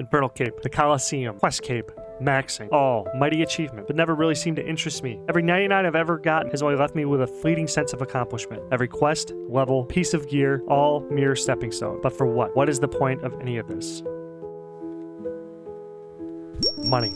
Infernal Cape, the Coliseum, Quest Cape, maxing. All mighty achievement, but never really seemed to interest me. Every 99 I've ever gotten has only left me with a fleeting sense of accomplishment. Every quest, level, piece of gear, all mere stepping stone. But for what? What is the point of any of this? Money.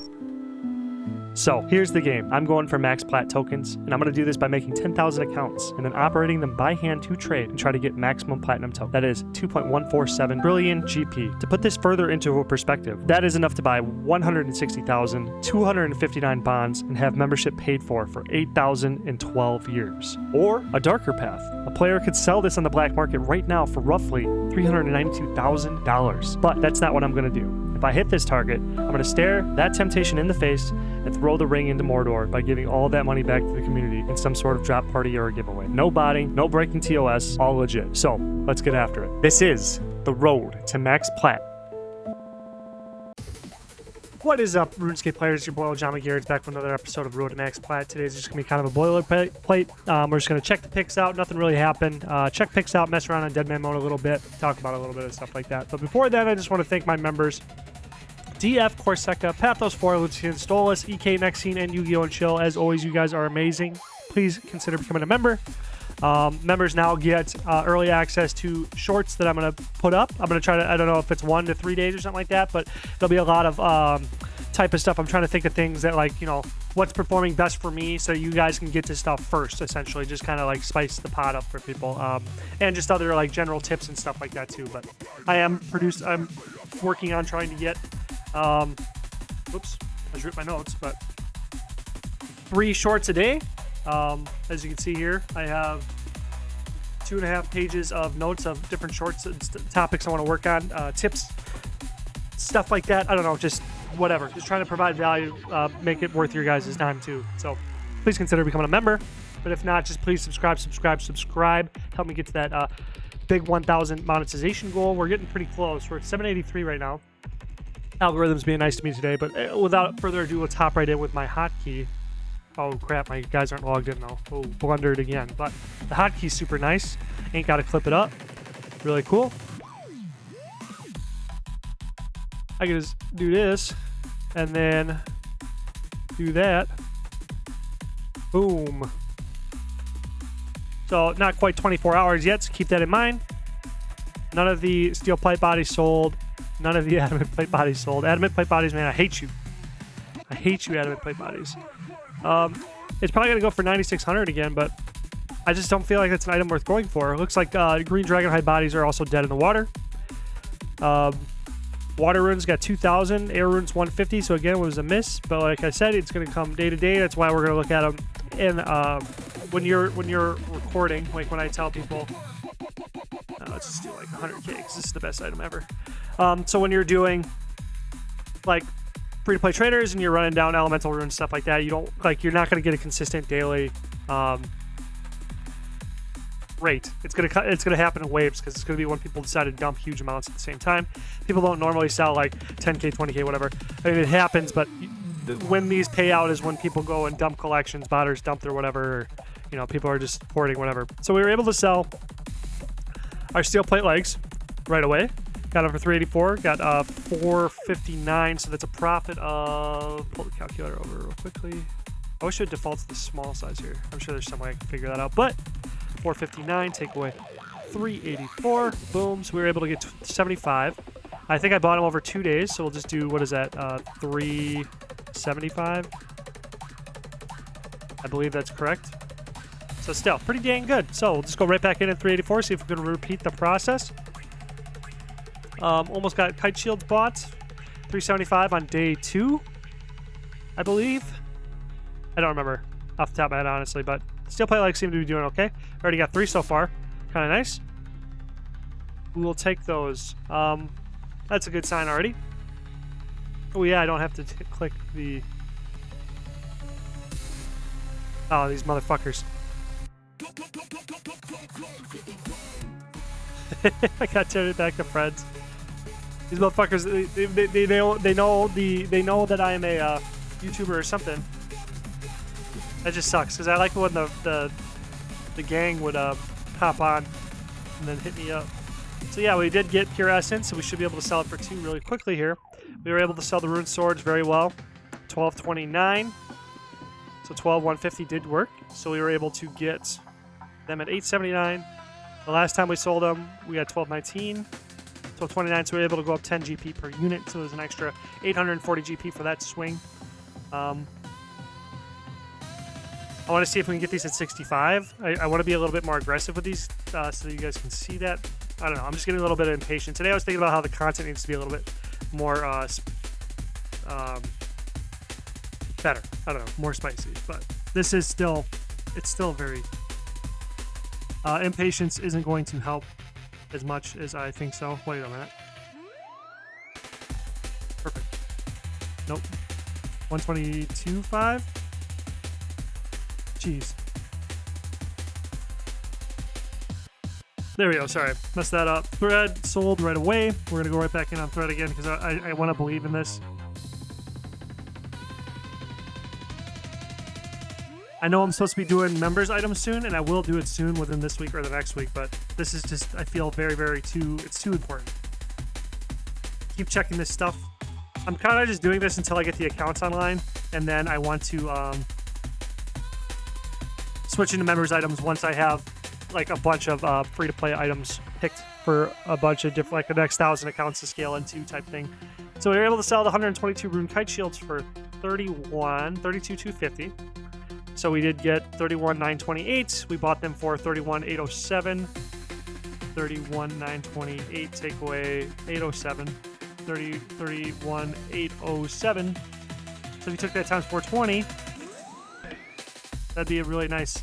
So here's the game. I'm going for max PLAT tokens, and I'm going to do this by making 10,000 accounts and then operating them by hand to trade and try to get maximum platinum token. That is 2.147 trillion GP. To put this further into a perspective, that is enough to buy 160,259 bonds and have membership paid for 8,012 years. Or a darker path. A player could sell this on the black market right now for roughly $392,000. But that's not what I'm going to do. If I hit this target, I'm going to stare that temptation in the face and throw the ring into Mordor by giving all of that money back to the community in some sort of drop party or a giveaway. No botting, no breaking TOS, all legit. So, let's get after it. This is the road to max PLAT. What is up, RuneScape players? Your boy John McGarrett's back with another episode of Road to Max PLAT. Today's just going to be kind of a boilerplate. We're just going to check the picks out. Nothing really happened. Check picks out, mess around on Deadman mode a little bit, talk about a little bit of stuff like that. But before that, I just want to thank my members. DF, Corsica, Pathos4, Lucian, Stolas, EK, Nexine, and Yu-Gi-Oh! And Chill. As always, you guys are amazing. Please consider becoming a member. Members now get early access to shorts that I'm going to put up. I'm going to try to, I don't know if it's 1 to 3 days or something like that, but there'll be a lot of type of stuff. I'm trying to think of things that, like, you know, what's performing best for me so you guys can get to stuff first, essentially. Just kind of like spice the pot up for people. And just other like general tips and stuff like that too. But I'm working on trying to get, oops, I just ripped my notes, but 3 shorts a day. As you can see here, I have 2.5 pages of notes of different shorts and topics I want to work on, tips, stuff like that. I don't know, just whatever. Just trying to provide value, make it worth your guys' time too. So please consider becoming a member. But if not, just please subscribe. Help me get to that big 1,000 monetization goal. We're getting pretty close. We're at 783 right now. Algorithm's being nice to me today. But without further ado, let's hop right in with my hotkey. Oh crap, my guys aren't logged in though. Oh, blundered again. But the hotkey's super nice. Ain't got to clip it up. Really cool. I can just do this and then do that. Boom. So not quite 24 hours yet, so keep that in mind. None of the steel plate bodies sold. None of the adamant plate bodies sold. Adamant plate bodies, man, I hate you. I hate you, adamant plate bodies. It's probably going to go for 9,600 again, but I just don't feel like that's an item worth going for. It looks like green dragonhide bodies are also dead in the water. Water runes got 2,000, air runes 150, so again, it was a miss. But like I said, it's going to come day to day. That's why we're going to look at them. And when you're recording, like when I tell people, let's just do like 100K because this is the best item ever. So when you're doing like free-to-play traders and you're running down elemental runes, stuff like that, you're not going to get a consistent daily rate. It's gonna happen in waves because it's gonna be when people decide to dump huge amounts at the same time. People don't normally sell like 10K, 20K, whatever. I mean, it happens, but when these pay out is when people go and dump collections, botters dump their whatever, or, you know, people are just supporting whatever. So we were able to sell our steel plate legs right away. Got them for 384, got 459, so that's a profit of, pull the calculator over real quickly. I wish it defaults to the small size here. I'm sure there's some way I can figure that out, but 459, take away 384, boom. So we were able to get 75. I think I bought them over 2 days, so we'll just do, what is that, 375? I believe that's correct. So still, pretty dang good. So we'll just go right back in at 384, see if we can repeat the process. Almost got kite shields bought. 375 on day 2, I believe. I don't remember off the top of my head, honestly, but steel plate legs seem to be doing okay. Already got 3 so far. Kind of nice. We will take those. That's a good sign already. Oh yeah, I don't have to click the... Oh, these motherfuckers. I got turned back to friends. These motherfuckers, they know that I am a YouTuber or something. That just sucks because I like when the gang would hop on and then hit me up. So yeah, we did get Pure Essence, so we should be able to sell it for 2 really quickly here. We were able to sell the Rune Swords very well. 12.29. So 12.150 did work. So we were able to get them at 8.79. The last time we sold them, we had 12.19. 12.29, so we were able to go up 10 GP per unit. So there's an extra 840 GP for that swing. I want to see if we can get these at 65. I want to be a little bit more aggressive with these so that you guys can see that. I don't know. I'm just getting a little bit impatient. Today I was thinking about how the content needs to be a little bit more better. I don't know, more spicy. But this is still, it's still very... impatience isn't going to help as much as I think so. Wait a minute. Perfect. Nope. 122.5? Jeez. There we go. Sorry. Messed that up. Thread sold right away. We're going to go right back in on Thread again because I want to believe in this. I know I'm supposed to be doing members items soon, and I will do it soon within this week or the next week, but this is just, I feel very, very it's too important. Keep checking this stuff. I'm kind of just doing this until I get the accounts online, and then I want to switch into members items once I have like a bunch of free-to-play items picked for a bunch of different, like the next 1,000 accounts to scale into type thing. So we were able to sell the 122 Rune Kite Shields for 32,250. So we did get 31,928. We bought them for 31,807. 31,928 take away 807. 31,807. So if you took that times 420, that'd be a really nice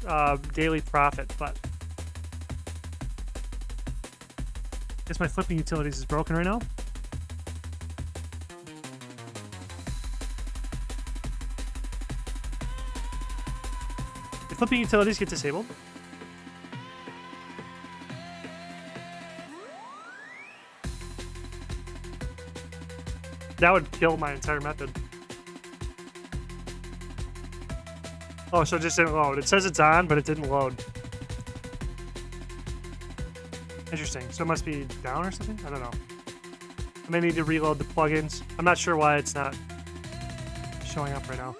daily profit. But I guess my flipping utilities is broken right now. Flipping utilities get disabled. That would kill my entire method. Oh, so it just didn't load. It says it's on, but it didn't load. Interesting. So it must be down or something? I don't know. I may need to reload the plugins. I'm not sure why it's not showing up right now.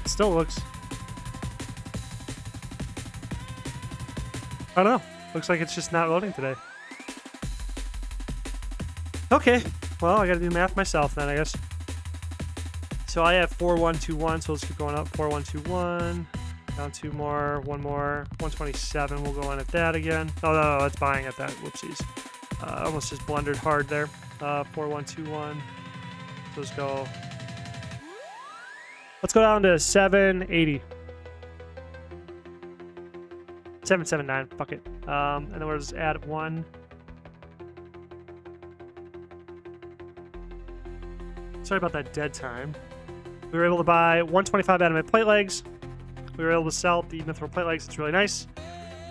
Still looks, I don't know. Looks like it's just not loading today. Okay, well, I gotta do math myself then, I guess. So I have 4121, so let's keep going up. 4121, down 2 more, 1 more, 127. We'll go in at that again. Oh, no, that's buying at that. Whoopsies. Almost just blundered hard there. 4121. So let's go. Let's go down to 780. 779. Fuck it. And then we'll just add 1. Sorry about that dead time. We were able to buy 125 adamant plate legs. We were able to sell the mithril plate legs. It's really nice.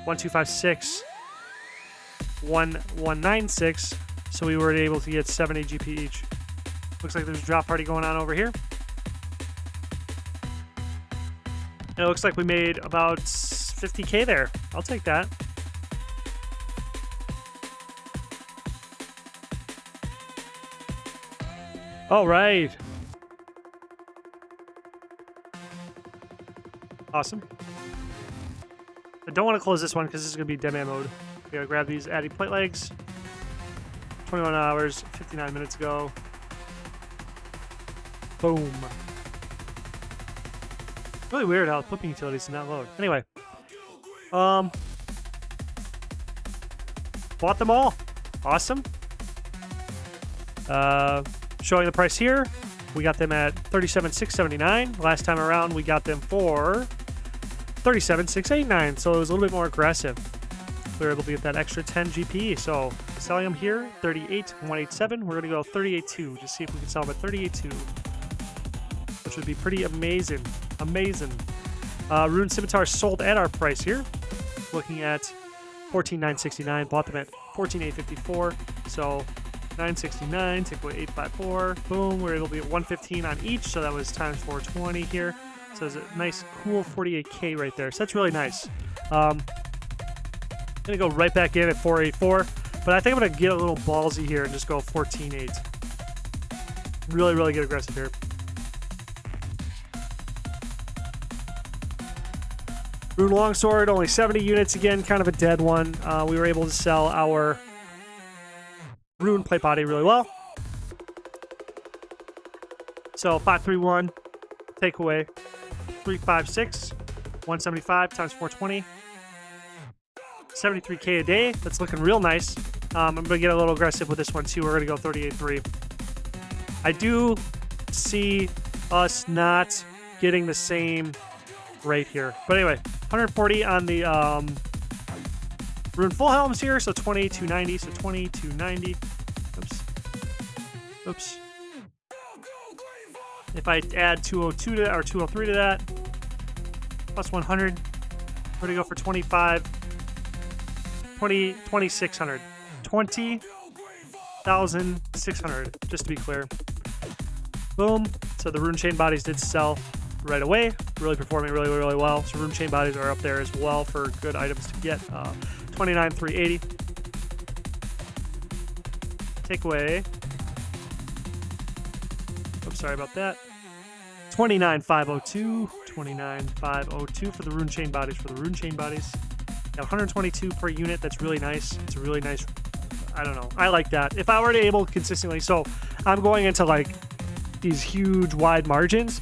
1256. 1196. So we were able to get 70 GP each. Looks like there's a drop party going on over here. And it looks like we made about 50K there. I'll take that. All right. Awesome. I don't want to close this one because this is going to be dead man mode. We gotta grab these Addy plate legs. 21 hours, 59 minutes ago. Boom. Really weird how flipping utilities did not load. Anyway. Bought them all. Awesome. Showing the price here. We got them at $37,679. Last time around, we got them for $37,689. So it was a little bit more aggressive. We were able to get that extra 10 GP. So selling them here, $38,187. We're going to go $38,200. Just see if we can sell them at $38,200. Which would be pretty amazing. Amazing. Rune Scimitar sold at our price here. Looking at $14,969. Bought them at 14,854. So 969, take away 854. Boom, we're able to be at 115 on each. So that was times 420 here. So it's a nice, cool 48K right there. So that's really nice. I'm going to go right back in at 484. But I think I'm going to get a little ballsy here and just go 14.8. Really, really get aggressive here. Rune Longsword, only 70 units again, kind of a dead one. We were able to sell our Rune Plate Body really well. So 531, takeaway 356, 175 times 420. 73K a day. That's looking real nice. I'm going to get a little aggressive with this one too. We're going to go 38.3. I do see us not getting the same rate here. But anyway, 140 on the Rune Full Helms here. So 2290. So 2290. Oops. If I add 202 to that, or 203 to that, plus 100, we're going to go for 2600. 20,600, just to be clear. Boom. So the Rune Chain Bodies did sell right away. Really performing really, really well. So Rune Chain Bodies are up there as well for good items to get. 29,380. Takeaway. Oops, sorry about that. 29,502. 29,502 for the Rune Chain Bodies. Got 122 per unit. That's really nice. It's a really nice. I don't know. I like that. If I were to able consistently, so I'm going into like these huge wide margins.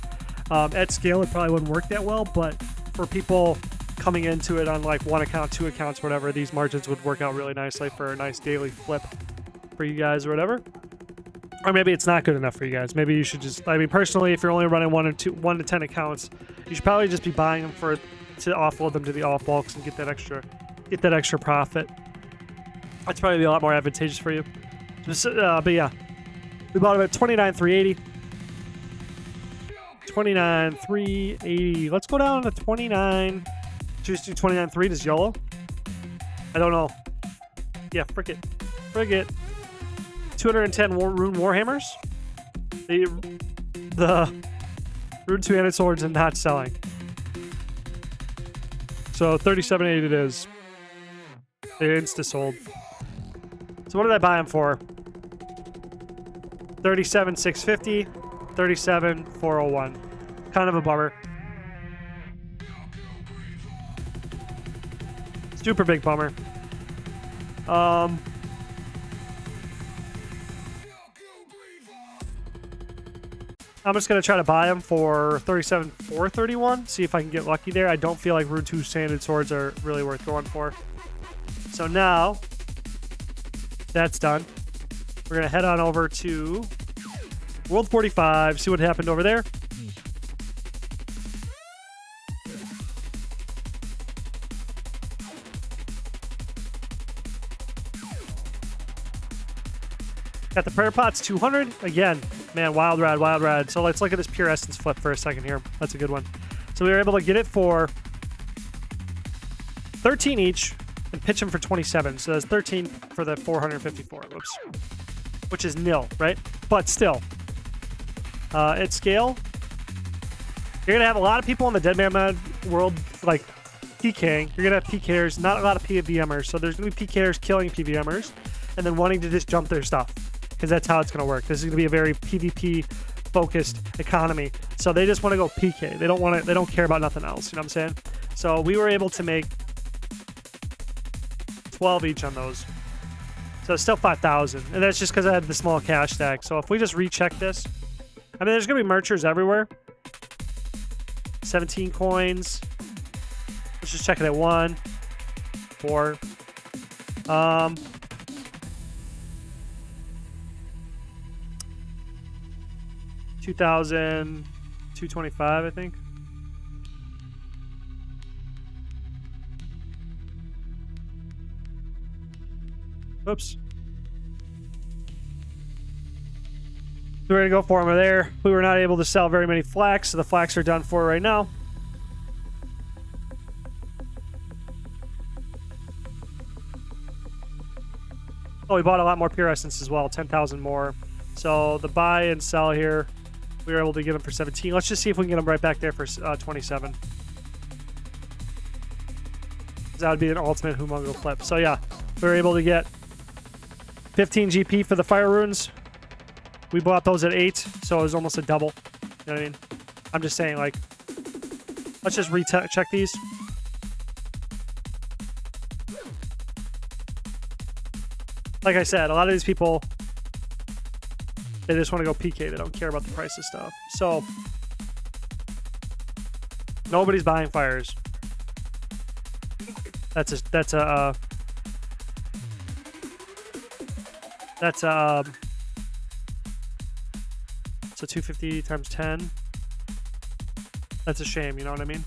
At scale, it probably wouldn't work that well, but for people coming into it on like one account, two accounts, whatever, these margins would work out really nicely for a nice daily flip for you guys or whatever. Or maybe it's not good enough for you guys. Maybe you should just, I mean, personally, if you're only running 1 to 10 accounts, you should probably just be buying them to offload them to the off bulks and get that extra profit. That's probably a lot more advantageous for you. But yeah, we bought them at 29,380. 29,380. Let's go down to 29. Just do 29,3 as YOLO. I don't know. Yeah, frick it. 210 Rune Warhammers. The Rune Two-Handed Swords are not selling. So 37.8 it is. They insta-sold. So what did I buy them for? 37,650. 37,401. Kind of a bummer. Super big bummer. I'm just going to try to buy them for 37,431. See if I can get lucky there. I don't feel like Rune Two-Handed Swords are really worth going for. So now, that's done. We're going to head on over to World 45, see what happened over there. Got the prayer pots 200 again. Man, wild ride. So let's look at this pure essence flip for a second here. That's a good one. So we were able to get it for 13 each and pitch them for 27. So that's 13 for the 454. Whoops. Which is nil, right? But still, at scale, you're gonna have a lot of people in the Deadman Mod world like PKing. You're gonna have PKers, not a lot of PVMers. So there's gonna be PKers killing PVMers and then wanting to just jump their stuff. Because that's how it's going to work. This is going to be a very PvP focused economy. So they just want to go PK. They don't care about nothing else. You know what I'm saying? So we were able to make 12 each on those. So it's still 5,000. And that's just because I had the small cash stack. So if we just recheck this, I mean, there's going to be merchers everywhere. 17 coins. Let's just check it at 1, 4. 2,225, I think. Oops. We're going to go for them there. We were not able to sell very many flax, so the flax are done for right now. Oh, we bought a lot more pure essence as well, 10,000 more. So the buy and sell here, we were able to get them for 17. Let's just see if we can get them right back there for 27. That would be an ultimate humongo flip. So yeah, we were able to get 15 GP for the fire runes. We bought those at 8, so it was almost a double. You know what I mean? I'm just saying, like, let's just check these. Like I said, a lot of these people, they just want to go PK. They don't care about the price of stuff. So nobody's buying fires. That's a 250 times 10. That's a shame, you know what I mean?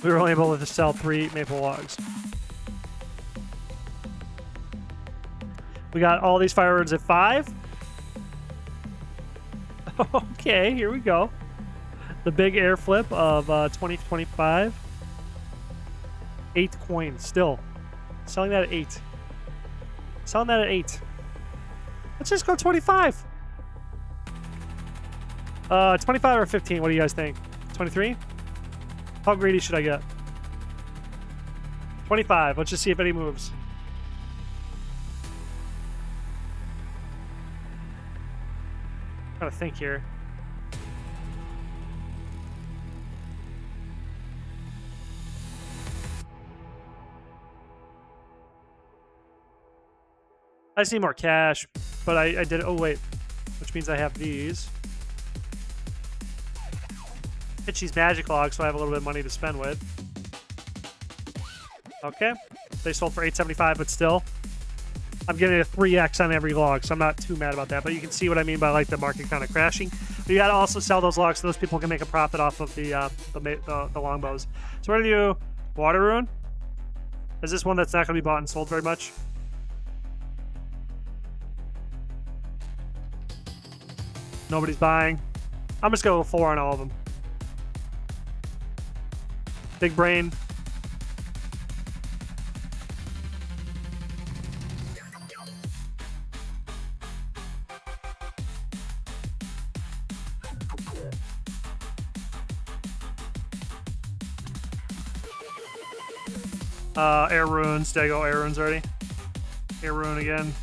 We were only able to sell 3 maple logs. We got all these fire runes at 5. Okay, here we go. The big air flip of 2025. 8 coins still. Selling that at 8. Selling that at 8. Let's just go 25. 25 or 15, what do you guys think? 23? How greedy should I get? 25, let's just see if any moves. Trying to think here. I just need more cash, but I did. Oh wait, which means I have these. Hitchy's magic log, so I have a little bit of money to spend with. Okay, they sold for 875, but still, I'm getting a 3x on every log, so I'm not too mad about that. But you can see what I mean by like the market kind of crashing. But you got to also sell those logs so those people can make a profit off of the longbows. So we're gonna do water rune. Is this one that's not gonna be bought and sold very much? Nobody's buying. I'm just going to go 4 on all of them. Big brain. Air runes. Did I go air runes already? Air rune again.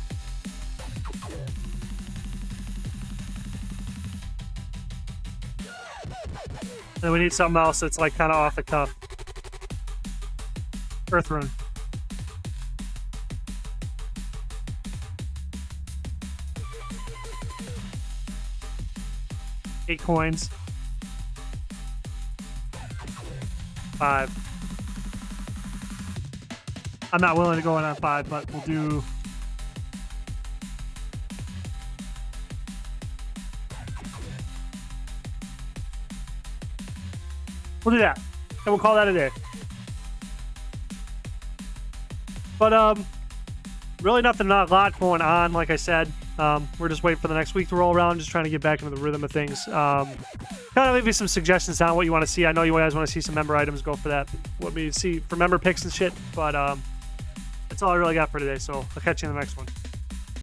And we need something else that's like kind of off the cuff. Earth rune. Eight coins. 5. I'm not willing to go in on 5, but we'll do. We'll do that, and we'll call that a day. But really not a lot going on. Like I said, we're just waiting for the next week to roll around, just trying to get back into the rhythm of things. Kind of leave you some suggestions on what you want to see. I know you guys want to see some member items. Go for that. What we see for member picks and shit. But that's all I really got for today. So I'll catch you in the next one.